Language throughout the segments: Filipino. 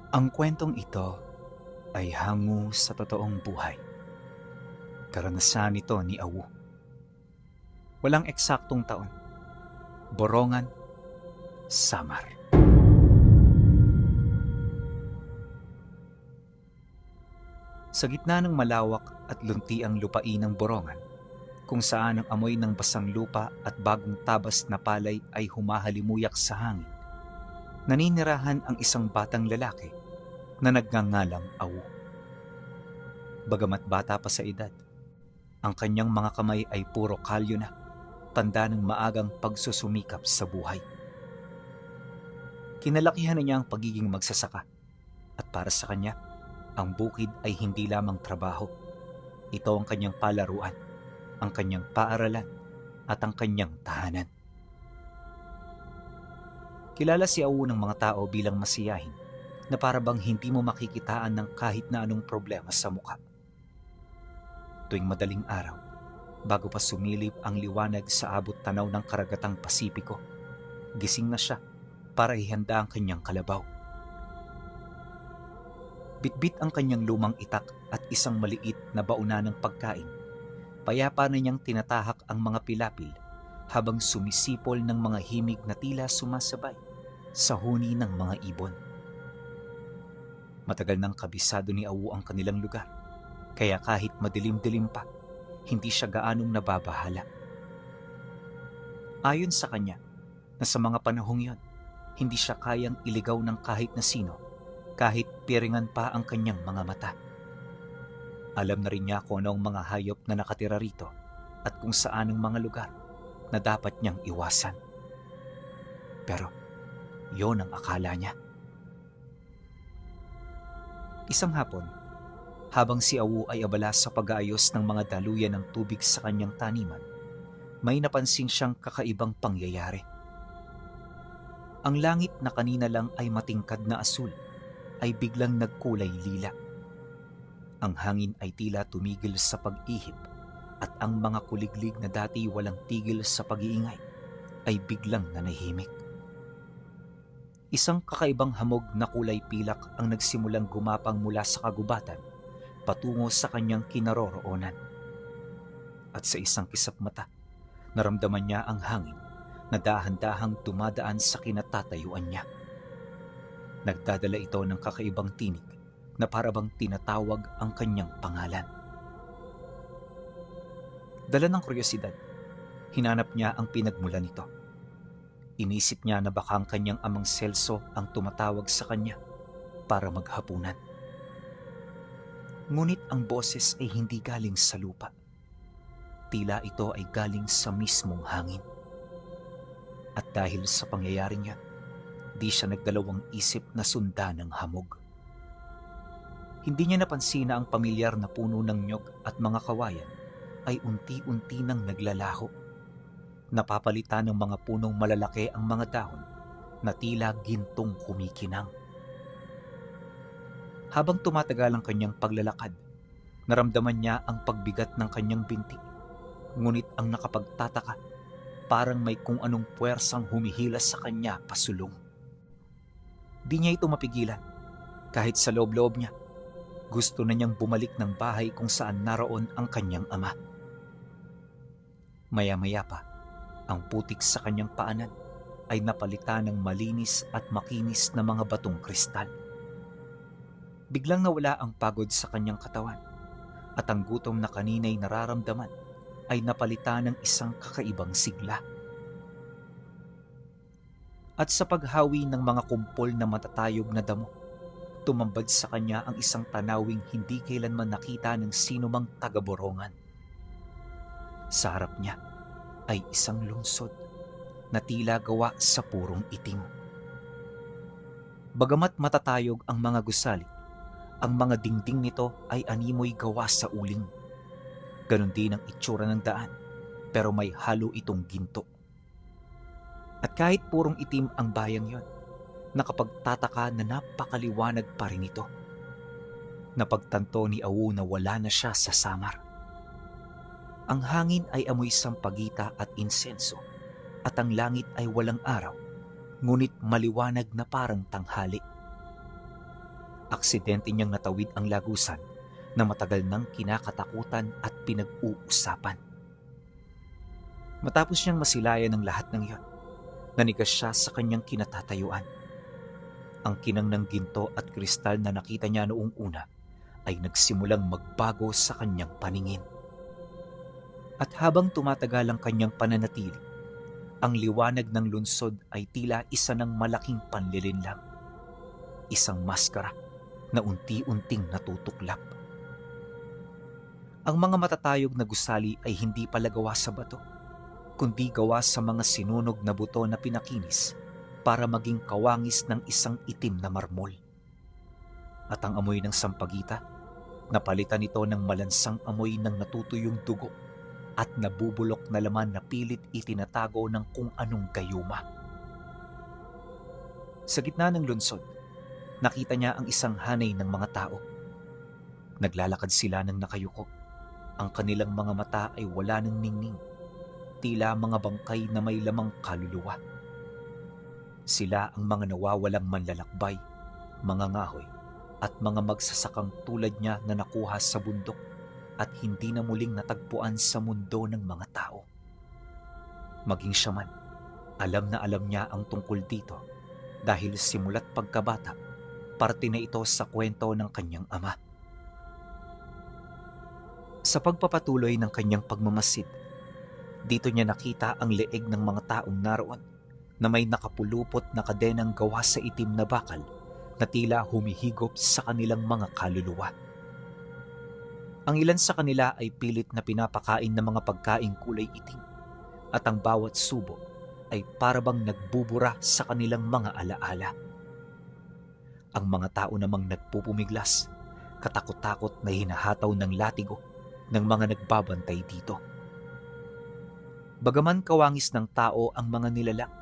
Ang kwentong ito ay hango sa totoong buhay. Karanasan ito ni Awu. Walang eksaktong taon. Borongan, Samar. Sa gitna ng malawak at luntiang lupain ng Borongan, kung saan ang amoy ng basang lupa at bagong tabas na palay ay humahalimuyak sa hangin, naninirahan ang isang batang lalaki na nagngangalang Awu. Bagamat bata pa sa edad, ang kanyang mga kamay ay puro kalyo na, tanda ng maagang pagsusumikap sa buhay. Kinalakihan na niya ang pagiging magsasaka, at para sa kanya, ang bukid ay hindi lamang trabaho. Ito ang kanyang palaruan, ang kanyang paaralan, at ang kanyang tahanan. Kilala si Awu ng mga tao bilang masiyahin, na para bang hindi mo makikitaan ng kahit na anong problema sa mukha. Tuwing madaling araw, bago pa sumilip ang liwanag sa abot tanaw ng karagatang Pasipiko, gising na siya para ihanda ang kanyang kalabaw. Bitbit ang kanyang lumang itak at isang maliit na bauna ng pagkain. Payapa na niyang tinatahak ang mga pilapil habang sumisipol ng mga himig na tila sumasabay sa huni ng mga ibon. Matagal nang kabisado ni Awu ang kanilang lugar, kaya kahit madilim-dilim pa, hindi siya gaanong nababahala. Ayon sa kanya, na sa mga panahong yon, hindi siya kayang iligaw ng kahit na sino, kahit piringan pa ang kanyang mga mata. Alam na rin niya kung ano ang mga hayop na nakatira rito at kung saan ang mga lugar na dapat niyang iwasan. Pero yon ang akala niya. Isang hapon, habang si Awu ay abala sa pag-aayos ng mga daluyan ng tubig sa kanyang taniman, may napansin siyang kakaibang pangyayari. Ang langit na kanina lang ay matingkad na asul ay biglang nagkulay lila. Ang hangin ay tila tumigil sa pag-ihip at ang mga kuliglig na dati walang tigil sa pag-iingay ay biglang nanahimik. Isang kakaibang hamog na kulay pilak ang nagsimulang gumapang mula sa kagubatan patungo sa kanyang kinaroroonan. At sa isang kisap mata, naramdaman niya ang hangin na dahan-dahang dumadaan sa kinatatayuan niya. Nagdadala ito ng kakaibang tinig na parabang tinatawag ang kanyang pangalan. Dala ng kuryosidad, hinanap niya ang pinagmulan nito. Inisip niya na baka ang kanyang amang Celso ang tumatawag sa kanya para maghapunan. Ngunit ang boses ay hindi galing sa lupa. Tila ito ay galing sa mismong hangin. At dahil sa pangyayaring yan, di siya nagdalawang isip na sundan ng hamog. Hindi niya napansin na ang pamilyar na puno ng nyog at mga kawayan ay unti-unti nang naglalaho. Napapalitan ng mga punong malalaki ang mga dahon na tila gintong kumikinang. Habang tumatagal ang kanyang paglalakad, naramdaman niya ang pagbigat ng kanyang binti. Ngunit ang nakapagtataka, parang may kung anong puwersang humihilas sa kanya pasulong. Di niya ito mapigilan. Kahit sa loob-loob niya, gusto na niyang bumalik ng bahay kung saan naroon ang kanyang ama. Maya-maya pa, ang putik sa kanyang paanan ay napalitan ng malinis at makinis na mga batong kristal. Biglang nawala ang pagod sa kanyang katawan at ang gutom na kanina'y nararamdaman ay napalitan ng isang kakaibang sigla. At sa paghawi ng mga kumpol na matatayog na damo, tumambad sa kanya ang isang tanawing hindi kailanman nakita ng sinumang taga-Borongan. Sa harap niya ay isang lungsod na tila gawa sa purong itim. Bagamat matatayog ang mga gusali, ang mga dingding nito ay animoy gawa sa uling. Ganon din ang itsura ng daan, pero may halo itong ginto. At kahit purong itim ang bayang yon, nakapagtataka na napakaliwanag pa rin ito. Napagtanto ni Awu na wala na siya sa Samar. Ang hangin ay amoy sampagita at insenso, at ang langit ay walang araw, ngunit maliwanag na parang tanghali. Aksidente niyang natawid ang lagusan na matagal nang kinakatakutan at pinag-uusapan. Matapos niyang masilayan ng lahat ng iyon, nanigas siya sa kanyang kinatatayuan. Ang kinang ng ginto at kristal na nakita niya noong una ay nagsimulang magbago sa kanyang paningin. At habang tumatagal ang kanyang pananatili, ang liwanag ng lungsod ay tila isa ng malaking panlilinlang, isang maskara na unti-unting natutuklap. Ang mga matatayog na gusali ay hindi pala gawa sa bato, kundi gawa sa mga sinunog na buto na pinakinis para maging kawangis ng isang itim na marmol. At ang amoy ng sampagita, napalitan ito ng malansang amoy ng natutuyong dugo at nabubulok na laman na pilit itinatago ng kung anong gayuma. Sa gitna ng lungsod, nakita niya ang isang hanay ng mga tao. Naglalakad sila ng nakayuko. Ang kanilang mga mata ay wala ng ningning, tila mga bangkay na may lamang kaluluwa. Sila ang mga nawawalang manlalakbay, mga ngahoy, at mga magsasakang tulad niya na nakuha sa bundok at hindi na muling natagpuan sa mundo ng mga tao. Maging siya man, alam na alam niya ang tungkol dito dahil simula't pagkabata, parte na ito sa kwento ng kanyang ama. Sa pagpapatuloy ng kanyang pagmamasid, dito niya nakita ang leeg ng mga taong naroon na may nakapulupot na kadenang gawa sa itim na bakal na tila humihigop sa kanilang mga kaluluwa. Ang ilan sa kanila ay pilit na pinapakain ng mga pagkaing kulay itim at ang bawat subo ay parabang nagbubura sa kanilang mga alaala. Ang mga tao namang nagpupumiglas, katakot-takot na hinahataw ng latigo ng mga nagbabantay dito. Bagaman kawangis ng tao ang mga nilalang,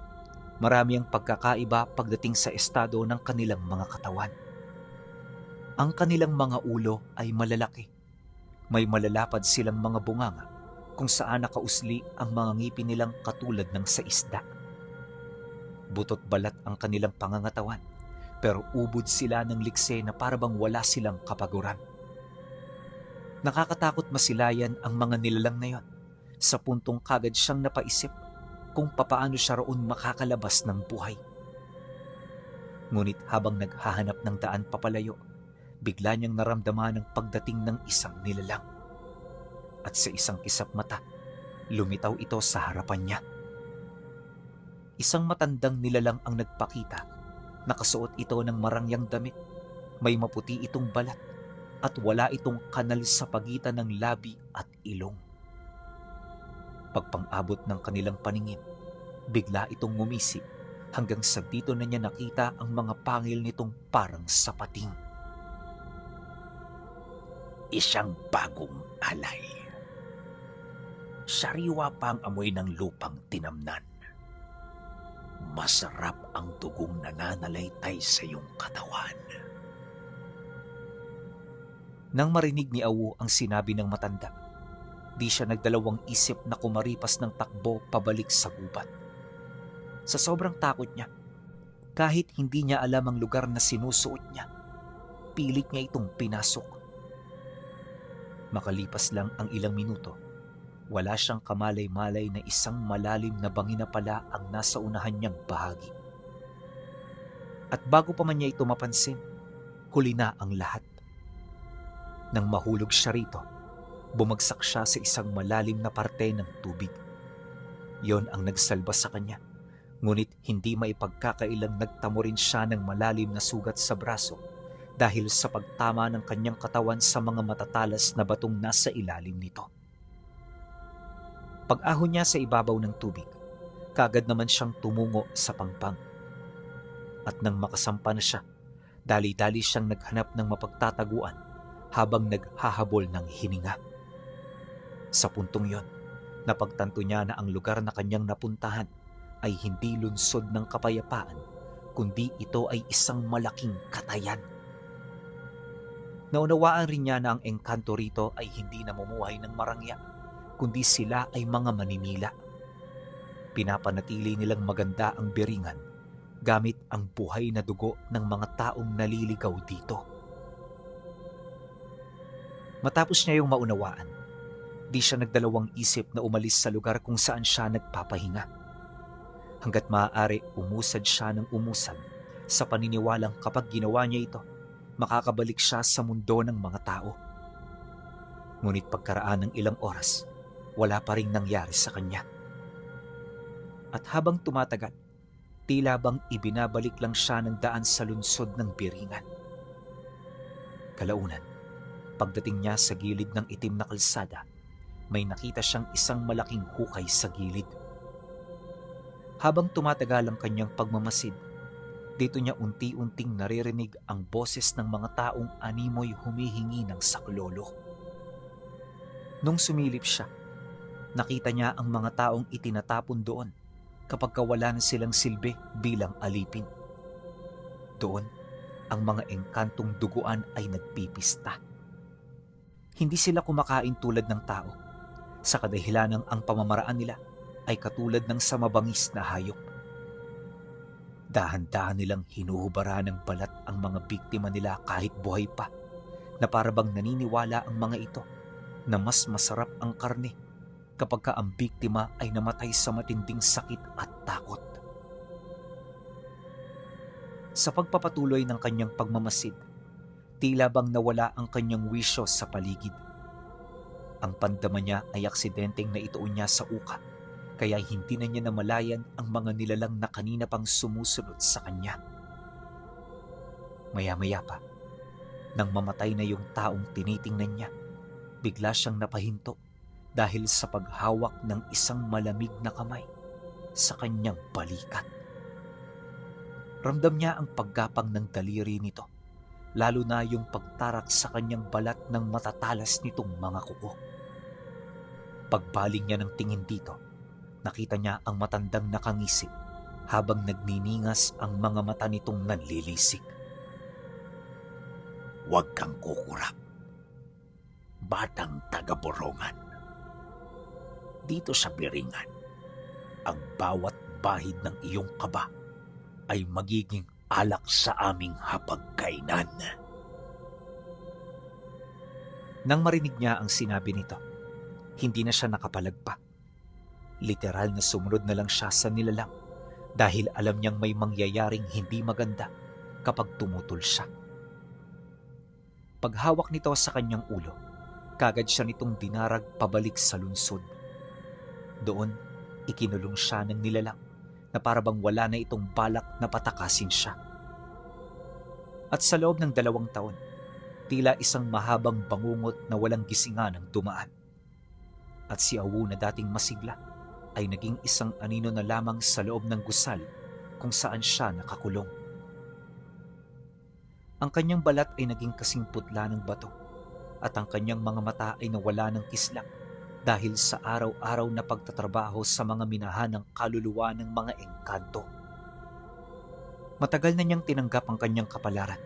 marami ang pagkakaiba pagdating sa estado ng kanilang mga katawan. Ang kanilang mga ulo ay malalaki. May malalapad silang mga bunganga kung saan nakausli ang mga ngipin nilang katulad ng sa isda. Butot balat ang kanilang pangangatawan, pero ubod sila ng likse na parabang wala silang kapaguran. Nakakatakot masilayan ang mga nilalang na yon sa puntong kagad siyang napaisip kung papaano siya roon makakalabas ng buhay. Ngunit habang naghahanap ng daan papalayo, bigla niyang naramdaman ang pagdating ng isang nilalang. At sa isang kisap mata, lumitaw ito sa harapan niya. Isang matandang nilalang ang nagpakita. Nakasuot ito ng marangyang damit, may maputi itong balat at wala itong kanal sa pagitan ng labi at ilong. Pagpang-abot ng kanilang paningin, bigla itong ngumisi hanggang sa dito na niya nakita ang mga pangil nitong parang sapating. Isang bagong alay. Sariwa pa ang amoy ng lupang tinamnan. Masarap ang dugong nananalaytay sa iyong katawan. Nang marinig ni Awu ang sinabi ng matanda, di siya nagdalawang isip na kumaripas ng takbo pabalik sa gubat. Sa sobrang takot niya, kahit hindi niya alam ang lugar na sinusuot niya, pilit niya itong pinasok. Makalipas lang ang ilang minuto, wala siyang kamalay-malay na isang malalim na bangina pala ang nasa unahan niyang bahagi. At bago pa man niya ito mapansin, huli na ang lahat. Nang mahulog siya rito, bumagsak siya sa isang malalim na parte ng tubig. Yon ang nagsalba sa kanya, ngunit hindi maipagkakailang nagtamo rin siya ng malalim na sugat sa braso dahil sa pagtama ng kanyang katawan sa mga matatalas na batong nasa ilalim nito. Pag-ahon niya sa ibabaw ng tubig, kaagad naman siyang tumungo sa pangpang. At nang makasampa na siya, dali-dali siyang naghanap ng mapagtataguan habang naghahabol ng hininga. Sa puntong yon, napagtanto niya na ang lugar na kanyang napuntahan ay hindi lungsod ng kapayapaan, kundi ito ay isang malaking katayan. Naunawaan rin niya na ang engkanto rito ay hindi namumuhay ng marangya, kundi sila ay mga maninila. Pinapanatili nilang maganda ang beringan gamit ang buhay na dugo ng mga taong naliligaw dito. Matapos niya yung maunawaan, di siya nagdalawang isip na umalis sa lugar kung saan siya nagpapahinga. Hanggat maaari, umusad siya ng umusad sa paniniwalang kapag ginawa niya ito, makakabalik siya sa mundo ng mga tao. Ngunit pagkaraan ng ilang oras, wala pa ring nangyari sa kanya. At habang tumatagal, tila bang ibinabalik lang siya ng daan sa lungsod ng Biringan. Kalaunan, pagdating niya sa gilid ng itim na kalsada, may nakita siyang isang malaking hukay sa gilid. Habang tumatagal ang kanyang pagmamasid, dito niya unti-unting naririnig ang boses ng mga taong animoy humihingi ng saklolo. Nung sumilip siya, nakita niya ang mga taong itinatapon doon kapag wala na silang silbi bilang alipin. Doon, ang mga engkantong duguan ay nagpipista. Hindi sila kumakain tulad ng tao, sa kadahilanang ang pamamaraan nila ay katulad ng sa mabangis na hayop. Dahan-dahan nilang hinuhubara ng balat ang mga biktima nila kahit buhay pa, na parabang naniniwala ang mga ito na mas masarap ang karne kapag ang biktima ay namatay sa matinding sakit at takot. Sa pagpapatuloy ng kanyang pagmamasid, tila bang nawala ang kanyang wisyo sa paligid. Ang pandama niya ay aksidenteng naituon niya sa uka, kaya hindi na niya namalayan ang mga nilalang na kanina pang sumusunod sa kanya. Maya-maya pa, nang mamatay na yung taong tinitingnan niya, bigla siyang napahinto dahil sa paghawak ng isang malamig na kamay sa kanyang balikat. Ramdam niya ang paggapang ng daliri nito, lalo na yung pagtarak sa kanyang balat ng matatalas nitong mga kuko. Pagbaling niya ng tingin dito, nakita niya ang matandang nakangisi habang nagniningas ang mga mata nitong nanlilisik. Huwag kang kukurap, batang taga-Borongan. Dito sa Biringan, ang bawat bahid ng iyong kaba ay magiging alak sa aming hapagkainan. Nang marinig niya ang sinabi nito, hindi na siya nakapalagpa. Literal na sumunod na lang siya sa nilalang dahil alam niyang may mangyayaring hindi maganda kapag tumutol siya. Paghawak nito sa kanyang ulo, kagad siya nitong dinarag pabalik sa lungsod. Doon, ikinulong siya ng nilalang na parabang wala na itong balak na patakasin siya. At sa loob ng 2 taon, tila isang mahabang bangungot na walang gisingan ang dumaan. At si Awu na dating masigla ay naging isang anino na lamang sa loob ng gusali kung saan siya nakakulong. Ang kanyang balat ay naging kasing putla ng bato at ang kanyang mga mata ay nawala ng kislap dahil sa araw-araw na pagtatrabaho sa mga minahan ng kaluluwa ng mga engkanto. Matagal na niyang tinanggap ang kanyang kapalaran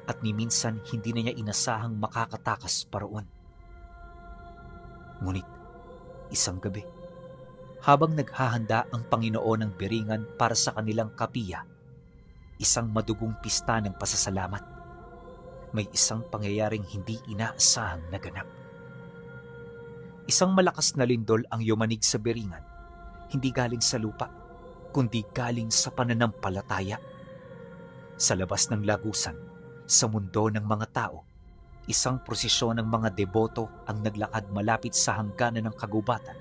at ni minsan hindi na niya inasahang makakatakas pa roon. Ngunit isang gabi, habang naghahanda ang Panginoon ng Biringan para sa kanilang kapiya, isang madugong pista ng pasasalamat, may isang pangyayaring hindi inaasahang naganap. Isang malakas na lindol ang yumanig sa Biringan, hindi galing sa lupa, kundi galing sa pananampalataya. Sa labas ng lagusan, sa mundo ng mga tao, isang prosesyon ng mga deboto ang naglakad malapit sa hangganan ng kagubatan,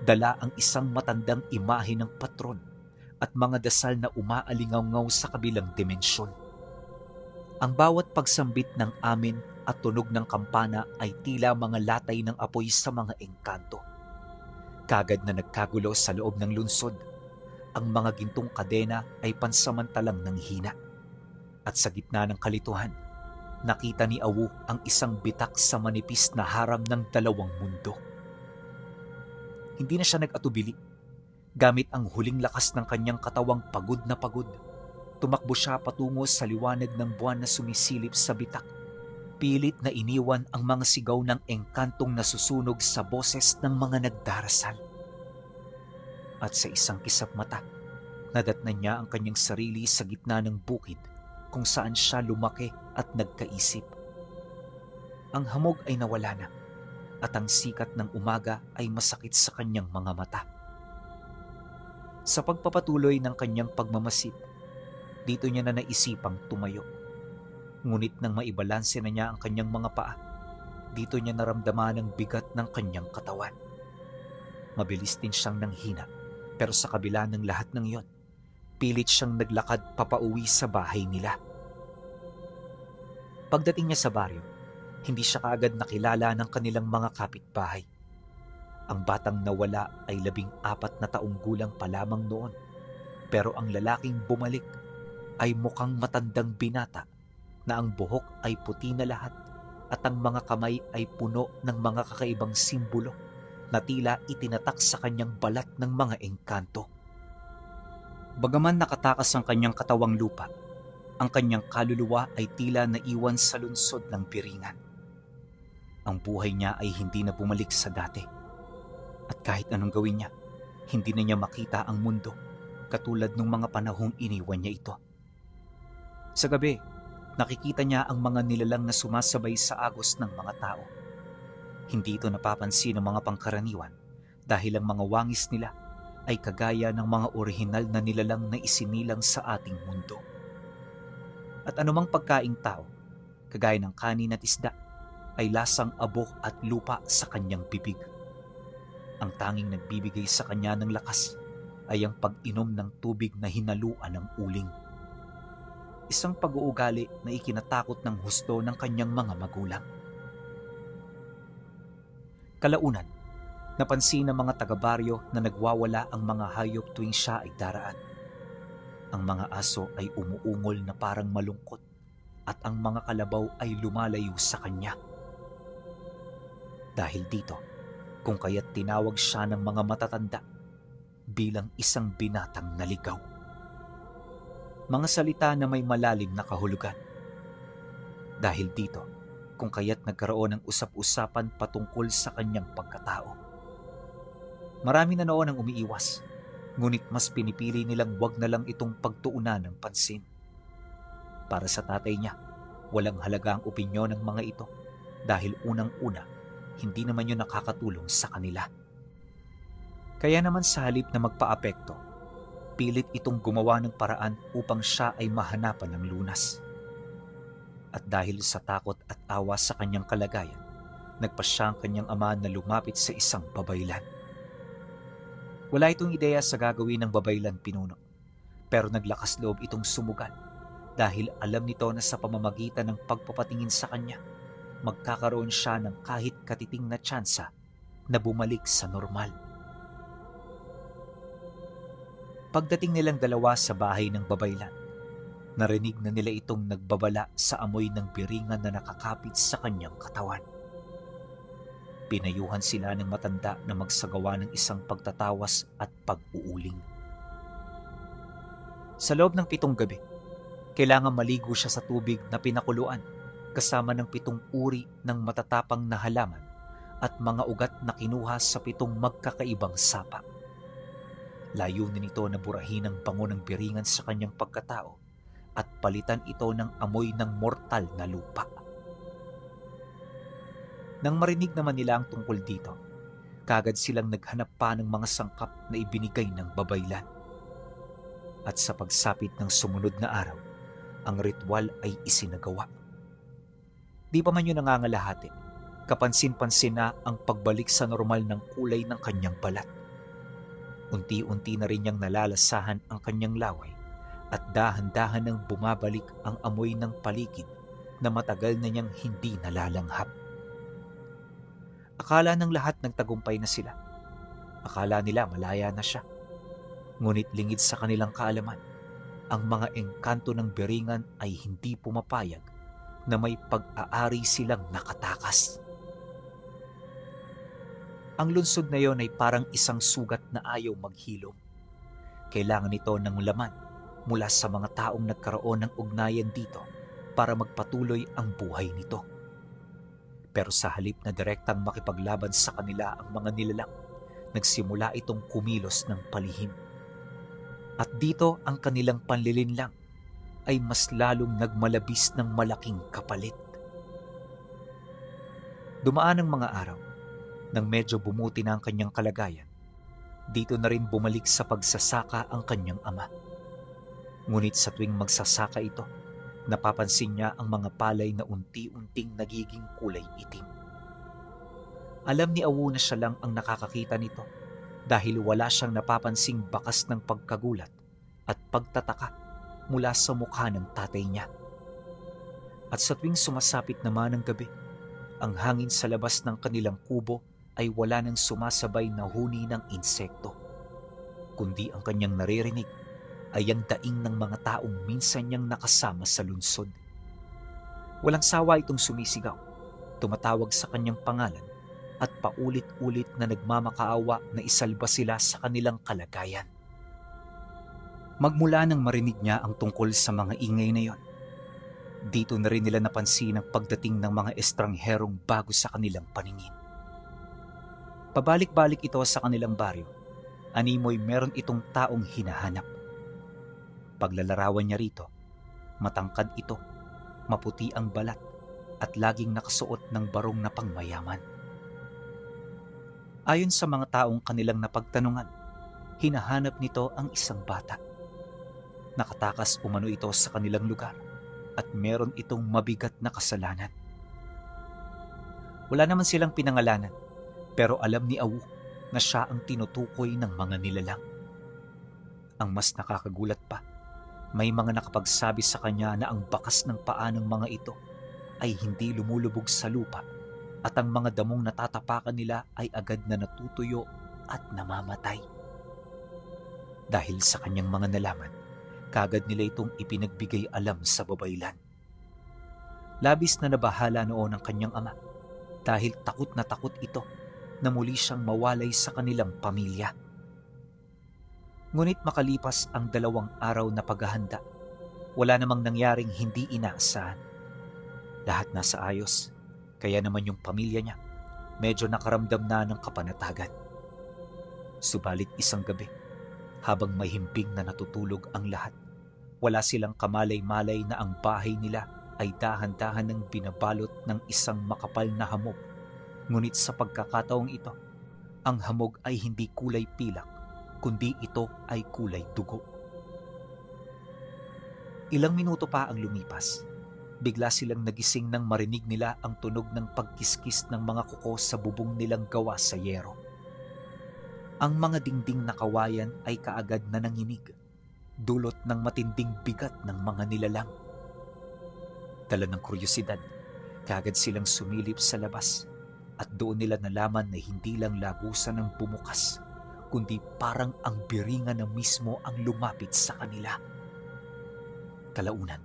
dala ang isang matandang imahe ng patron at mga dasal na umaalingaw-ngaw sa kabilang dimensyon. Ang bawat pagsambit ng amin at tunog ng kampana ay tila mga latay ng apoy sa mga engkanto. Kagad na nagkagulo sa loob ng lungsod, ang mga gintong kadena ay pansamantalang nanghina. At sa gitna ng kalituhan, nakita ni Awu ang isang bitak sa manipis na harang ng 2 mundo. Hindi na siya nag-atubili. Gamit ang huling lakas ng kanyang katawang pagod na pagod, tumakbo siya patungo sa liwanag ng buwan na sumisilip sa bitak. Pilit na iniwan ang mga sigaw ng engkantong nasusunog sa boses ng mga nagdarasal. At sa isang kisap mata, nadatnan niya ang kanyang sarili sa gitna ng bukid kung saan siya lumaki at nagkaisip. Ang hamog ay nawala na at ang sikat ng umaga ay masakit sa kanyang mga mata. Sa pagpapatuloy ng kanyang pagmamasid, dito niya na naisipang tumayo. Ngunit nang maibalanse na niya ang kanyang mga paa, dito niya naramdaman ang bigat ng kanyang katawan. Mabilis din siyang nanghina, pero sa kabila ng lahat ng iyon, pilit siyang naglakad papauwi sa bahay nila. Pagdating niya sa baryo, hindi siya kaagad nakilala ng kanilang mga kapitbahay. Ang batang nawala ay 14 na taong gulang pa lamang noon, pero ang lalaking bumalik ay mukhang matandang binata na ang buhok ay puti na lahat at ang mga kamay ay puno ng mga kakaibang simbolo na tila itinatak sa kanyang balat ng mga engkanto. Bagaman nakatakas ang kanyang katawang lupa, ang kanyang kaluluwa ay tila naiwan sa lungsod ng piringan. Ang buhay niya ay hindi na bumalik sa dati. At kahit anong gawin niya, hindi na niya makita ang mundo katulad ng mga panahong iniwan niya ito. Sa gabi, nakikita niya ang mga nilalang na sumasabay sa agos ng mga tao. Hindi ito napapansin ng mga pangkaraniwan dahil ang mga wangis nila ay kagaya ng mga orihinal na nilalang na isinilang sa ating mundo. At anumang pagkaing tao, kagaya ng kanin at isda, ay lasang abo at lupa sa kanyang bibig. Ang tanging nagbibigay sa kanya ng lakas ay ang pag-inom ng tubig na hinaluan ng uling. Isang pag-uugali na ikinatakot ng husto ng kanyang mga magulang. Kalaunan, napansin ng mga taga-baryo na nagwawala ang mga hayop tuwing siya ay daraan. Ang mga aso ay umuungol na parang malungkot at ang mga kalabaw ay lumalayo sa kanya. Dahil dito, kung kaya't tinawag siya ng mga matatanda bilang isang binatang naligaw. Mga salita na may malalim na kahulugan. Dahil dito, kung kaya't nagkaroon ng usap-usapan patungkol sa kanyang pagkatao. Marami na noon ang umiiwas, ngunit mas pinipili nilang wag na lang itong pagtuunan ng pansin. Para sa tatay niya, walang halaga ang opinyon ng mga ito dahil unang-una, hindi naman yun nakakatulong sa kanila. Kaya naman sa halip na magpa-apekto, pilit itong gumawa ng paraan upang siya ay mahanapan ng lunas. At dahil sa takot at awa sa kanyang kalagayan, nagpasya ang kanyang ama na lumapit sa isang babaylan. Wala itong ideya sa gagawin ng babaylan pinuno, pero naglakas loob itong sumugal dahil alam nito na sa pamamagitan ng pagpapatingin sa kanya, magkakaroon siya ng kahit katiting na tsansa na bumalik sa normal. Pagdating nilang dalawa sa bahay ng babaylan, narinig na nila itong nagbabala sa amoy ng biringan na nakakapit sa kanyang katawan. Pinayuhan sila ng matanda na magsagawa ng isang pagtatawas at pag-uuling. Sa loob ng 7 gabi, kailangan maligo siya sa tubig na pinakuluan kasama ng 7 uri ng matatapang na halaman at mga ugat na kinuha sa 7 magkakaibang sapa. Layunin nito na burahin ang bango ng biringan sa kanyang pagkatao at palitan ito ng amoy ng mortal na lupa. Nang marinig naman nila ang tungkol dito, kagad silang naghanap pa ng mga sangkap na ibinigay ng babaylan. At sa pagsapit ng sumunod na araw, ang ritual ay isinagawa. Di pa man yun nangangalahati, kapansin-pansin na ang pagbalik sa normal ng kulay ng kanyang balat. Unti-unti na rin niyang nalalasahan ang kanyang laway at dahan-dahan nang bumabalik ang amoy ng paligid na matagal na niyang hindi nalalanghap. Akala ng lahat nagtagumpay na sila. Akala nila malaya na siya. Ngunit lingid sa kanilang kaalaman, ang mga engkanto ng biringan ay hindi pumapayag na may pag-aari silang nakatakas. Ang lunsod na yon ay parang isang sugat na ayaw maghilom. Kailangan nito ng laman mula sa mga taong nagkaroon ng ugnayan dito para magpatuloy ang buhay nito. Pero sa halip na direktang makipaglaban sa kanila ang mga nilalang, nagsimula itong kumilos ng palihim. At dito ang kanilang panlilinlang ay mas lalong nagmalabis ng malaking kapalit. Dumaan ang mga araw. Nang medyo bumuti na ang kanyang kalagayan, dito na rin bumalik sa pagsasaka ang kanyang ama. Ngunit sa tuwing magsasaka ito, napapansin niya ang mga palay na unti-unting nagiging kulay itim. Alam ni Awu na siya lang ang nakakakita nito dahil wala siyang napapansing bakas ng pagkagulat at pagtataka mula sa mukha ng tatay niya. At sa tuwing sumasapit naman ang gabi, ang hangin sa labas ng kanilang kubo ay wala nang sumasabay na huni ng insekto, kundi ang kanyang naririnig ay ang daing ng mga taong minsan niyang nakasama sa lungsod. Walang sawa itong sumisigaw, tumatawag sa kanyang pangalan at paulit-ulit na nagmamakaawa na isalba sila sa kanilang kalagayan. Magmula nang marinig niya ang tungkol sa mga ingay na yon, dito na rin nila napansin ang pagdating ng mga estrangherong bago sa kanilang paningin. Pabalik-balik ito sa kanilang baryo, animoy meron itong taong hinahanap. Paglalarawan niya rito, matangkad ito, maputi ang balat at laging nakasuot ng barong na pangmayaman. Ayon sa mga taong kanilang napagtanungan, hinahanap nito ang isang bata. Nakatakas umano ito sa kanilang lugar at meron itong mabigat na kasalanan. Wala naman silang pinangalanan, pero alam ni Awu na siya ang tinutukoy ng mga nilalang. Ang mas nakakagulat pa, may mga nakapagsabi sa kanya na ang bakas ng paa ng mga ito ay hindi lumulubog sa lupa at ang mga damong natatapakan nila ay agad na natutuyo at namamatay. Dahil sa kanyang mga nalaman, kagad nila itong ipinagbigay alam sa babaylan. Labis na nabahala noon ang kanyang ama dahil takot na takot ito na muli siyang mawalay sa kanilang pamilya. Ngunit makalipas ang 2 araw na paghahanda, wala namang nangyaring hindi inaasahan. Lahat nasa ayos, kaya naman yung pamilya niya medyo nakaramdam na ng kapanatagan. Subalit isang gabi, habang mahimbing na natutulog ang lahat, wala silang kamalay-malay na ang bahay nila ay dahan-dahan ng binabalot ng isang makapal na hamog. Ngunit sa pagkakataong ito, ang hamog ay hindi kulay pilak, kundi ito ay kulay dugo. Ilang minuto pa ang lumipas, bigla silang nagising nang marinig nila ang tunog ng pagkiskis ng mga kuko sa bubong nilang gawa sa yero. Ang mga dingding na kawayan ay kaagad na nanginig, dulot ng matinding bigat ng mga nilalang. Dala ng kuryosidad, kaagad silang sumilip sa labas at doon nila nalaman na hindi lang lagusan ang bumukas, kundi parang ang biringan na mismo ang lumapit sa kanila. Kalaunan,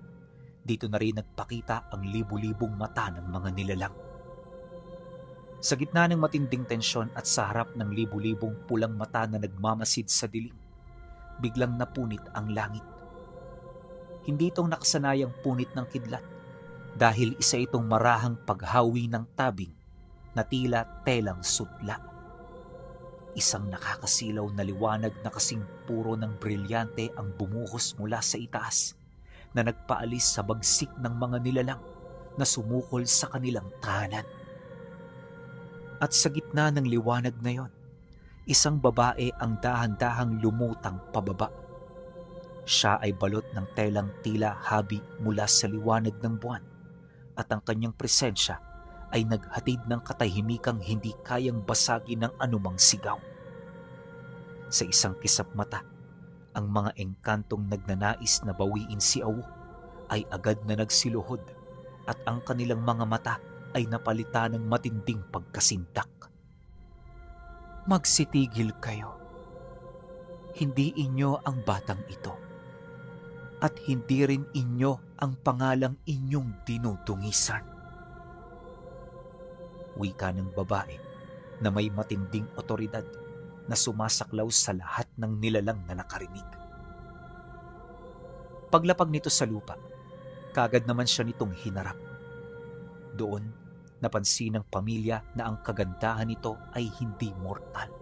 dito na rin nagpakita ang libu-libong mata ng mga nilalang. Sa gitna ng matinding tensyon at sa harap ng libu-libong pulang mata na nagmamasid sa dilim, biglang napunit ang langit. Hindi itong nakasanayang punit ng kidlat dahil isa itong marahang paghawi ng tabing na tila telang sutla. Isang nakakasilaw na liwanag na kasing puro ng brilyante ang bumuhos mula sa itaas na nagpaalis sa bagsik ng mga nilalang na sumukol sa kanilang tahanan. At sa gitna ng liwanag na yon, isang babae ang dahan-dahang lumutang pababa. Siya ay balot ng telang tila habi mula sa liwanag ng buwan at ang kanyang presensya ay naghatid ng katahimikang hindi kayang basagin ng anumang sigaw. Sa isang kisap mata, ang mga engkantong nagnanais na bawiin si Awu ay agad na nagsiluhod at ang kanilang mga mata ay napalitan ng matinding pagkasindak. Magsitigil kayo. Hindi inyo ang batang ito at hindi rin inyo ang pangalang inyong dinudungisan. Wika ng babae na may matinding otoridad na sumasaklaw sa lahat ng nilalang na nakarinig. Paglapag nito sa lupa, kaagad naman siya nitong hinarap. Doon, napansin ng pamilya na ang kagandahan nito ay hindi mortal.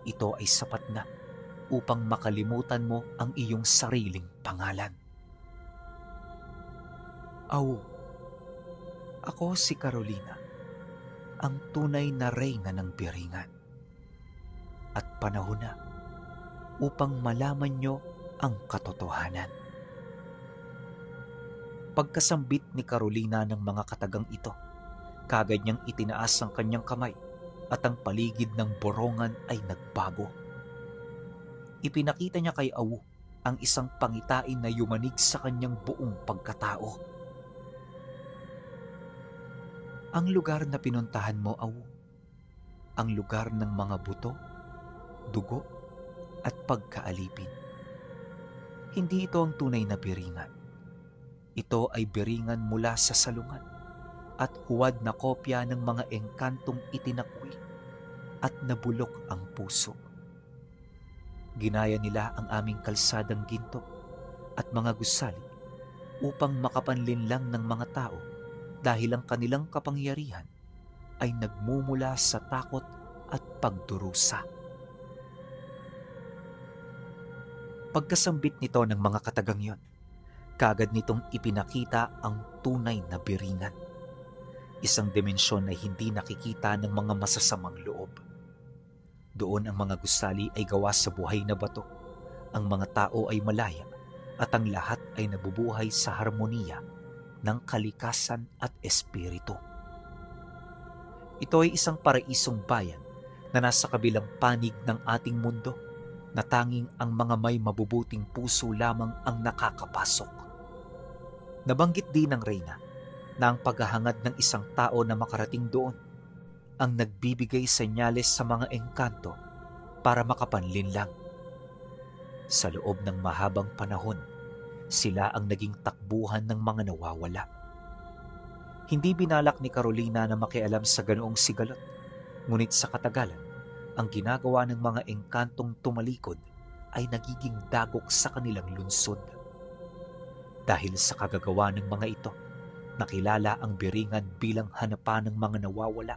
Ito ay sapat na upang makalimutan mo ang iyong sariling pangalan. Awu, ako si Carolina. ang tunay na reyna ng Biringan. At panahon na upang malaman nyo ang katotohanan. Pagkasambit ni Carolina ng mga katagang ito, kagad niyang itinaas ang kanyang kamay at ang paligid ng borongan ay nagbago. Ipinakita niya kay Awu ang isang pangitain na yumanig sa kanyang buong pagkatao. Ang lugar na pinuntahan mo, Awu, ang lugar ng mga buto, dugo, at pagkaalipin. Hindi ito ang tunay na Biringan. Ito ay Biringan mula sa salungan at huwad na kopya ng mga engkantong itinakwil at nabulok ang puso. Ginaya nila ang aming kalsadang ginto at mga gusali upang makapanlinlang ng mga tao dahil ang kanilang kapangyarihan ay nagmumula sa takot at pagdurusa. Pagkasambit nito ng mga katagang yon, kagad nitong ipinakita ang tunay na Biringan. Isang dimensyon na hindi nakikita ng mga masasamang loob. Doon ang mga gusali ay gawa sa buhay na bato, ang mga tao ay malaya, at ang lahat ay nabubuhay sa harmoniya ng kalikasan at espiritu. Ito ay isang paraisong bayan na nasa kabilang panig ng ating mundo, na tanging ang mga may mabubuting puso lamang ang nakakapasok. Nabanggit din ng reyna na ang paghahangad ng isang tao na makarating doon ang nagbibigay senyales sa mga engkanto para makapanlinlang. Sa loob ng mahabang panahon, sila ang naging takbuhan ng mga nawawala. Hindi binalak ni Carolina na makialam sa ganoong sigalot, ngunit sa katagalan, ang ginagawa ng mga engkantong tumalikod ay nagiging dagok sa kanilang lunsod. Dahil sa kagagawa ng mga ito, nakilala ang Biringan bilang hanapan ng mga nawawala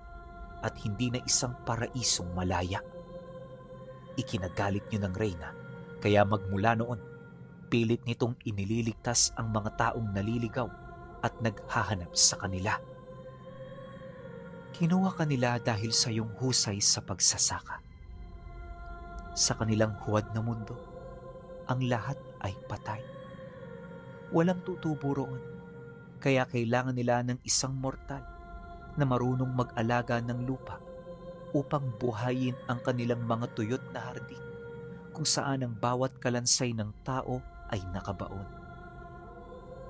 at hindi na isang paraisong malaya. Ikinagalit niyo ng reyna, kaya magmula noon, pilit nitong inililigtas ang mga taong naliligaw at naghahanap sa kanila. Kinuha kanila dahil sa iyong husay sa pagsasaka. Sa kanilang huwad na mundo, ang lahat ay patay. Walang tutubo roon, kaya kailangan nila ng isang mortal na marunong mag-alaga ng lupa upang buhayin ang kanilang mga tuyot na hardin kung saan ang bawat kalansay ng tao ay nakabaon.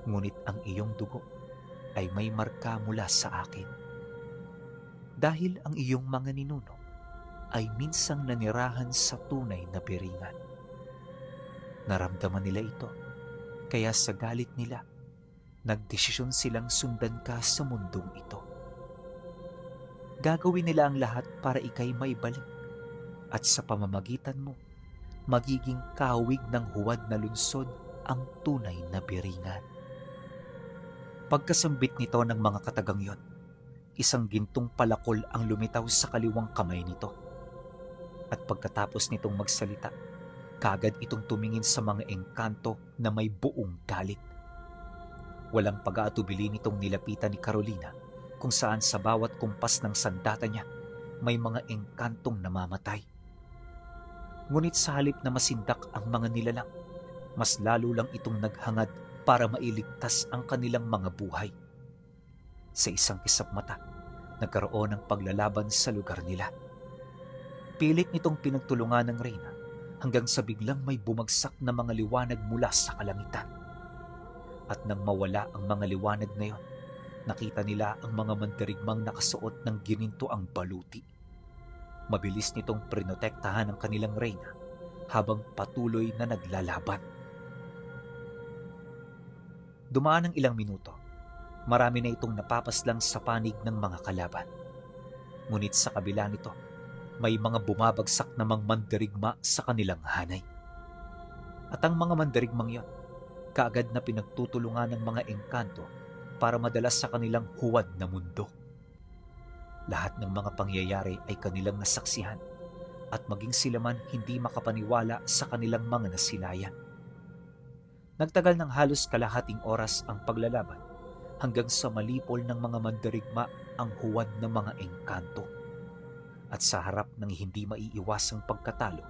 Ngunit ang iyong dugo ay may marka mula sa akin. Dahil ang iyong mga ninuno ay minsang nanirahan sa tunay na Biringan. Naramdaman nila ito, kaya sa galit nila, nagdesisyon silang sundan ka sa mundong ito. Gagawin nila ang lahat para ikay maibalik, at sa pamamagitan mo, magiging kahawig ng huwad na lunsod ang tunay na Biringan. Pagkasambit nito ng mga katagang yon, isang gintong palakol ang lumitaw sa kaliwang kamay nito. At pagkatapos nitong magsalita, kagad itong tumingin sa mga engkanto na may buong galit. Walang pag-aatubili nitong nilapitan ni Carolina kung saan sa bawat kumpas ng sandata niya may mga engkantong namamatay. Ngunit sa halip na masindak ang mga nilalang, mas lalo lang itong naghangad para mailigtas ang kanilang mga buhay. Sa isang kisap mata, nagkaroon ng paglalaban sa lugar nila. Pilit nitong pinagtulungan ng reyna hanggang sa biglang may bumagsak na mga liwanag mula sa kalangitan. At nang mawala ang mga liwanag na yon, nakita nila ang mga mandirigmang nakasuot ng gininto ang baluti. Mabilis nitong prinotektahan ang kanilang reyna habang patuloy na naglalaban. Dumaan ang ilang minuto. Marami na itong napapaslang sa panig ng mga kalaban. Ngunit sa kabila nito, may mga bumabagsak namang mandirigma sa kanilang hanay. At ang mga mandirigmang yon, kaagad na pinagtutulungan ng mga engkanto para madala sa kanilang huwad na mundo. Lahat ng mga pangyayari ay kanilang nasaksihan at maging sila man hindi makapaniwala sa kanilang mga nasilayan. Nagtagal ng halos kalahating oras ang paglalaban hanggang sa malipol ng mga mandarigma ang huwad ng mga engkanto. At sa harap ng hindi maiiwasang pagkatalo,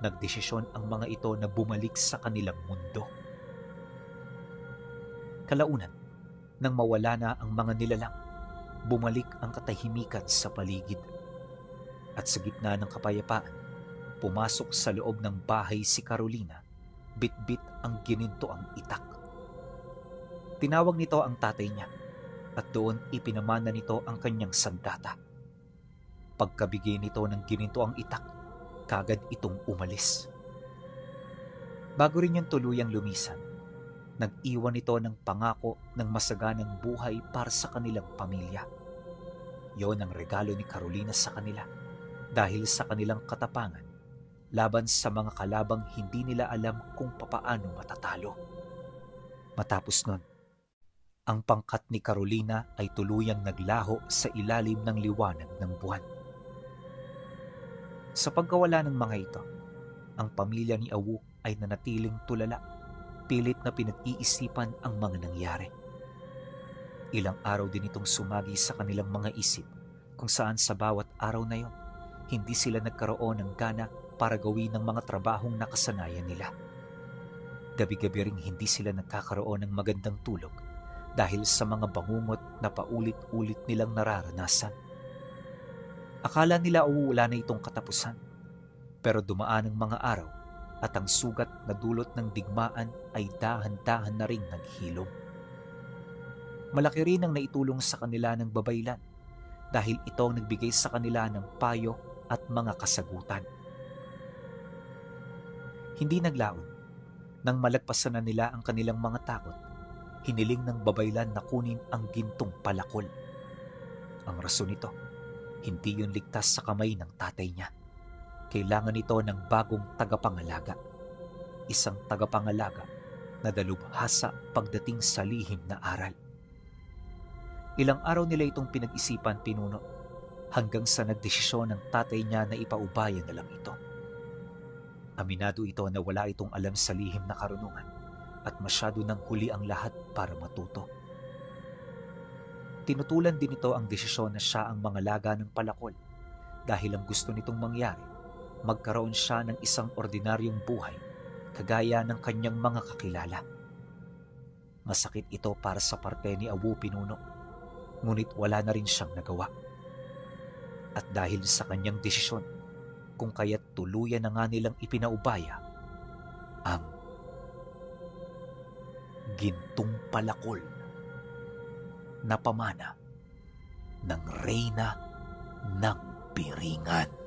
nagdesisyon ang mga ito na bumalik sa kanilang mundo. Kalaunan, nang mawala na ang mga nilalang, bumalik ang katahimikan sa paligid. At sa gitna ng kapayapaan, pumasok sa loob ng bahay si Carolina, bitbit ang ginintoang itak. Tinawag nito ang tatay niya at doon ipinamana nito ang kanyang sandata. Pagkabigay nito ng ginintoang itak, kagad itong umalis. Bago rin yung tuluyang lumisan, nag-iwan ito ng pangako ng masaganang buhay para sa kanilang pamilya. Yon ang regalo ni Carolina sa kanila dahil sa kanilang katapangan laban sa mga kalabang hindi nila alam kung papaano matatalo. Matapos nun, ang pangkat ni Carolina ay tuluyang naglaho sa ilalim ng liwanag ng buwan. Sa pagkawala ng mga ito, ang pamilya ni Awu ay nanatiling tulala, pilit na pinag-iisipan ang mga nangyari. Ilang araw din itong sumagi sa kanilang mga isip kung saan sa bawat araw na yon, hindi sila nagkaroon ng gana para gawin ng mga trabahong nakasanayan nila. Gabi-gabi ring hindi sila nagkakaroon ng magandang tulog dahil sa mga bangungot na paulit-ulit nilang nararanasan. Akala nila wala na itong katapusan, pero dumaan ang mga araw at ang sugat na dulot ng digmaan ay dahan-dahan na ring naghilom. Malaki rin ang naitulong sa kanila ng babaylan dahil ito ang nagbigay sa kanila ng payo at mga kasagutan. Hindi naglaon, nang malagpasan na nila ang kanilang mga takot, hiniling ng babaylan na kunin ang gintong palakol. Ang rason nito, hindi yun ligtas sa kamay ng tatay niya. Kailangan ito ng bagong tagapangalaga. Isang tagapangalaga na dalubhasa pagdating sa lihim na aral. Ilang araw nila itong pinag-isipan, pinuno, hanggang sa nagdesisyon ng tatay niya na ipaubaya na lang ito. Aminado ito na wala itong alam sa lihim na karunungan at masyado nang huli ang lahat para matuto. Tinutulan din ito ang desisyon na siya ang mangalaga ng palakol dahil ang gusto nitong mangyari, magkaroon siya ng isang ordinaryong buhay kagaya ng kanyang mga kakilala. Masakit ito para sa parte ni Awu, pinuno, ngunit wala na rin siyang nagawa. At dahil sa kanyang desisyon, kung kaya't tuluyan na nga nilang ipinaubaya ang gintong palakol na pamana ng Reyna ng Biringan.